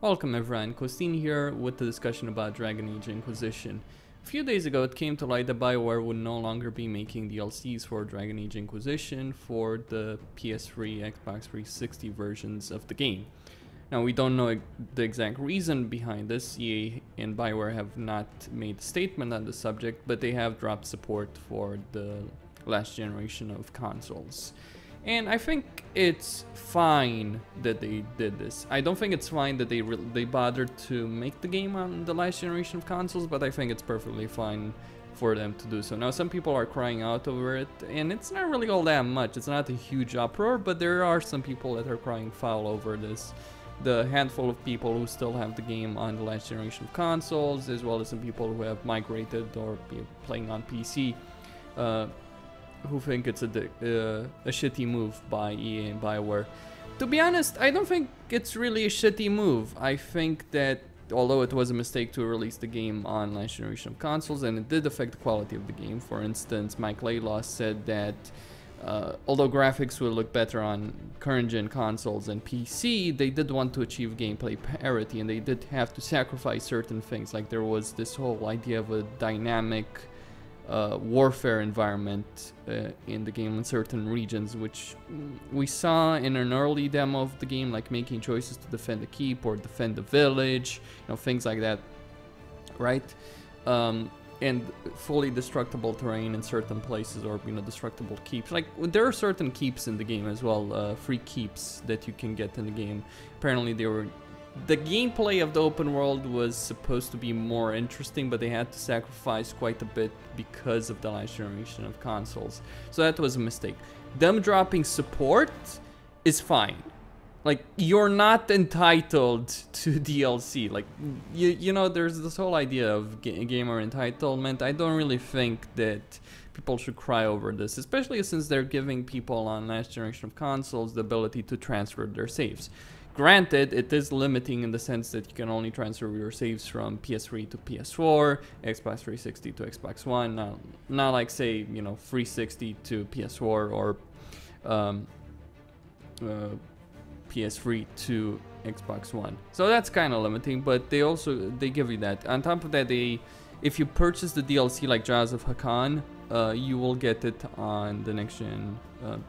Welcome everyone, Costin here with the discussion about Dragon Age Inquisition. A few days ago it came to light that Bioware would no longer be making DLCs for Dragon Age Inquisition for the PS3, Xbox 360 versions of the game. Now we don't know the exact reason behind this. EA and Bioware have not made a statement on the subject, but they have dropped support for the last generation of consoles. And I think it's fine that they did this. I don't think it's fine that they bothered to make the game on the last generation of consoles, but I think it's perfectly fine for them to do so. Now, some people are crying out over it, and it's not really all that much. It's not a huge uproar, but there are some people that are crying foul over this. The handful of people who still have the game on the last generation of consoles, as well as some people who have migrated or be playing on PC, who think it's a shitty move by EA and Bioware. To be honest, I don't think it's really a shitty move. I think that although it was a mistake to release the game on last generation of consoles, and it did affect the quality of the game. For instance, Mike Laylaw said that although graphics will look better on current gen consoles and PC, they did want to achieve gameplay parity, and they did have to sacrifice certain things. Like there was this whole idea of a dynamic warfare environment in the game in certain regions, which we saw in an early demo of the game, like making choices to defend the keep or defend the village, you know, things like that, right? And fully destructible terrain in certain places, or you know, destructible keeps. Like there are certain keeps in the game as well, free keeps that you can get in the game. Apparently the gameplay of the open world was supposed to be more interesting, but they had to sacrifice quite a bit because of the last generation of consoles. So that was a mistake. Them dropping support is fine. Like, you're not entitled to DLC. Like, you know, there's this whole idea of gamer entitlement. I don't really think that people should cry over this, especially since they're giving people on last generation of consoles the ability to transfer their saves. Granted, it is limiting in the sense that you can only transfer your saves from PS3 to PS4, Xbox 360 to Xbox One, not like, say, you know, 360 to PS4 or PS3 to Xbox One. So that's kind of limiting, but they give you that. On top of that, if you purchase the DLC like Jaws of Hakan, you will get it on the next gen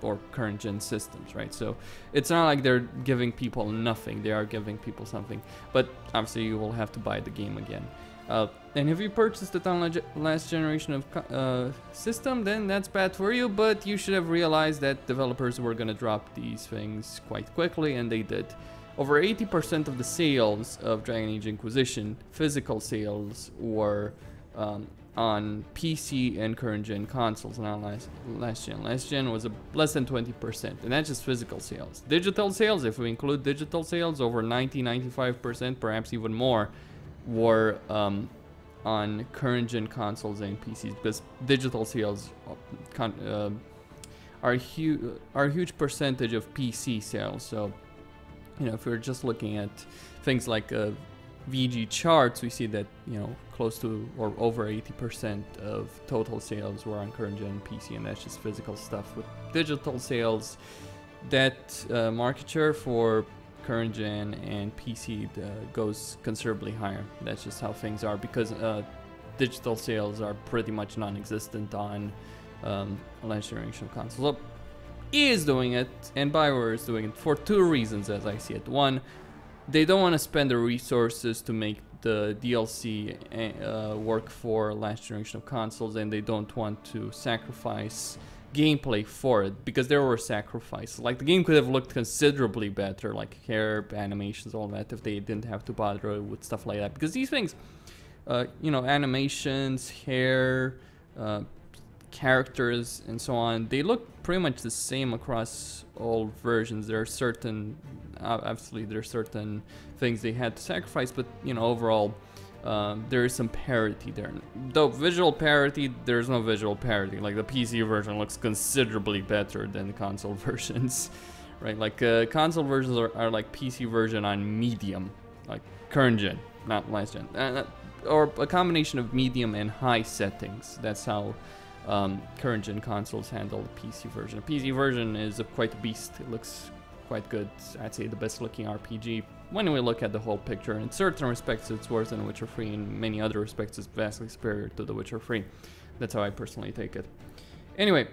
or current gen systems, right? So it's not like they're giving people nothing. They are giving people something, but obviously you will have to buy the game again. And if you purchased it on last generation of system, then that's bad for you, but you should have realized that developers were gonna drop these things quite quickly, and they did. Over 80% of the sales of Dragon Age Inquisition, physical sales, were on PC and current gen consoles, not last gen. Last gen was less than 20%, and that's just physical sales. Digital sales, if we include digital sales, over 90-95%, perhaps even more, were on current gen consoles and PCs, because digital sales are a huge percentage of PC sales. So, you know, if we're just looking at things like VG charts, we see that, you know, close to or over 80% of total sales were on current gen PC, and that's just physical stuff. With digital sales, that market share for current gen and PC goes considerably higher. That's just how things are, because digital sales are pretty much non-existent on last generation consoles. So EA is doing it, and Bioware is doing it for two reasons, as I see it. One, they don't want to spend the resources to make the DLC work for last generation of consoles, and they don't want to sacrifice gameplay for it, because there were sacrifices. Like, the game could have looked considerably better, like hair, animations, all that, if they didn't have to bother with stuff like that. Because these things, you know, animations, hair, characters, and so on, they look pretty much the same across all versions. There are certain, obviously, there are certain things they had to sacrifice, but, you know, overall, there is some parity there. Though visual parity, there's no visual parity. Like, the PC version looks considerably better than the console versions, right? Like, console versions are like PC version on medium, like current gen, not last gen, or a combination of medium and high settings. That's how current gen consoles handle the PC version. The PC version is quite a beast. It looks quite good. I'd say the best looking RPG when we look at the whole picture. In certain respects, it's worse than Witcher 3. In many other respects, it's vastly superior to The Witcher 3. That's how I personally take it. Anyway,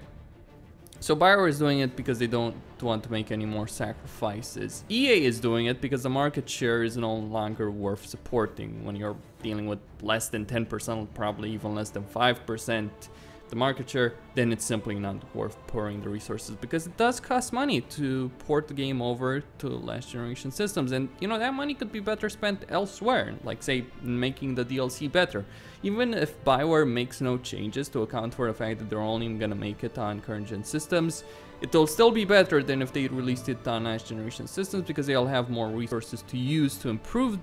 so Bioware is doing it because they don't want to make any more sacrifices. EA is doing it because the market share is no longer worth supporting. When you're dealing with less than 10%, probably even less than 5%, the market share, then it's simply not worth pouring the resources, because it does cost money to port the game over to last generation systems, and you know, that money could be better spent elsewhere, like say making the DLC better. Even if Bioware makes no changes to account for the fact that they're only gonna make it on current gen systems, it'll still be better than if they released it on last generation systems, because they'll have more resources to use to improve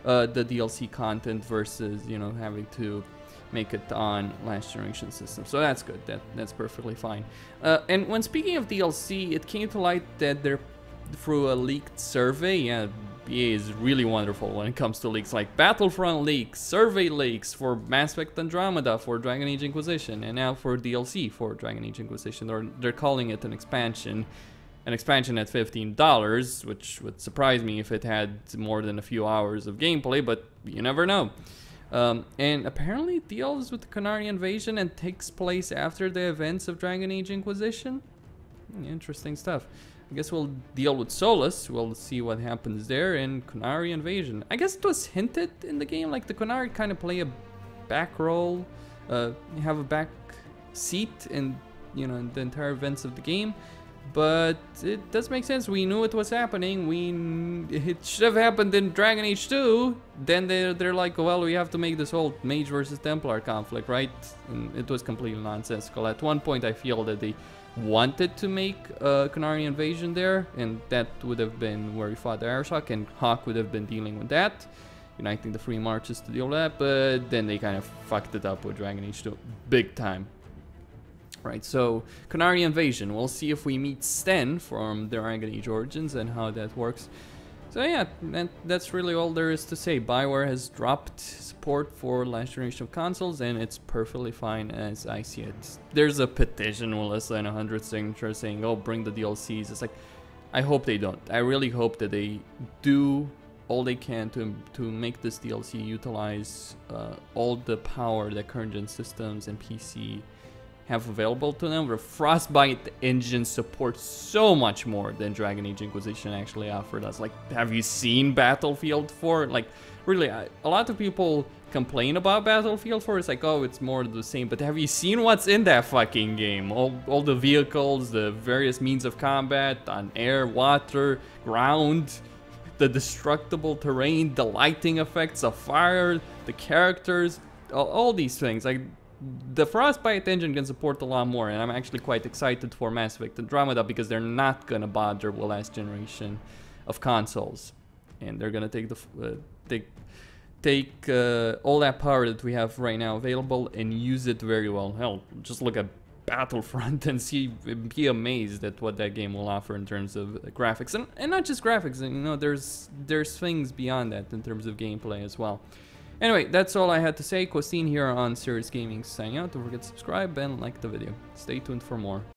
the DLC content versus, you know, having to make it on last generation systems. So that's good. That's perfectly fine. And when speaking of DLC, it came to light that they're through a leaked survey. Yeah, EA is really wonderful when it comes to leaks, like Battlefront leaks, survey leaks for Mass Effect Andromeda, for Dragon Age Inquisition, and now for DLC for Dragon Age Inquisition. They're calling it an expansion. An expansion at $15, which would surprise me if it had more than a few hours of gameplay, but you never know. And apparently deals with the Canary invasion and takes place after the events of Dragon Age Inquisition. Interesting stuff. I guess we'll deal with Solus. We'll see what happens there in Canary invasion. I guess it was hinted in the game, like the Canary kind of play a back role, have a back seat in, you know, in the entire events of the game. But it does make sense. We knew it was happening. It should have happened in Dragon Age 2. Then they're like, well, we have to make this whole Mage versus Templar conflict, right? And it was completely nonsensical. At one point, I feel that they wanted to make a Canary invasion there, and that would have been where we fought the Airsock, and Hawk would have been dealing with that, uniting the three marches to deal with that. But then they kind of fucked it up with Dragon Age 2, big time. Right, so Canary invasion. We'll see if we meet Sten from the Dragon Age Origins and how that works. So yeah, that's really all there is to say. Bioware has dropped support for last generation of consoles, and it's perfectly fine as I see it. There's a petition with less than 100 signatures saying, "Oh, bring the DLCs." It's like, I hope they don't. I really hope that they do all they can to make this DLC utilize all the power that current gen systems and PC have available to them. The Frostbite engine supports so much more than Dragon Age Inquisition actually offered us. Like, have you seen Battlefield 4? Like, really, a lot of people complain about Battlefield 4. It's like, oh, it's more of the same. But have you seen what's in that fucking game? All the vehicles, the various means of combat on air, water, ground, the destructible terrain, the lighting effects of fire, the characters, all these things. Like, the Frostbite engine can support a lot more, and I'm actually quite excited for Mass Effect Andromeda, because they're not gonna bother with last generation of consoles, and they're gonna take all that power that we have right now available and use it very well. Hell, just look at Battlefront and be amazed at what that game will offer in terms of graphics, and not just graphics. And you know, there's things beyond that in terms of gameplay as well. Anyway, that's all I had to say. Costin here on Serious Gaming signing out. Don't forget to subscribe and like the video. Stay tuned for more.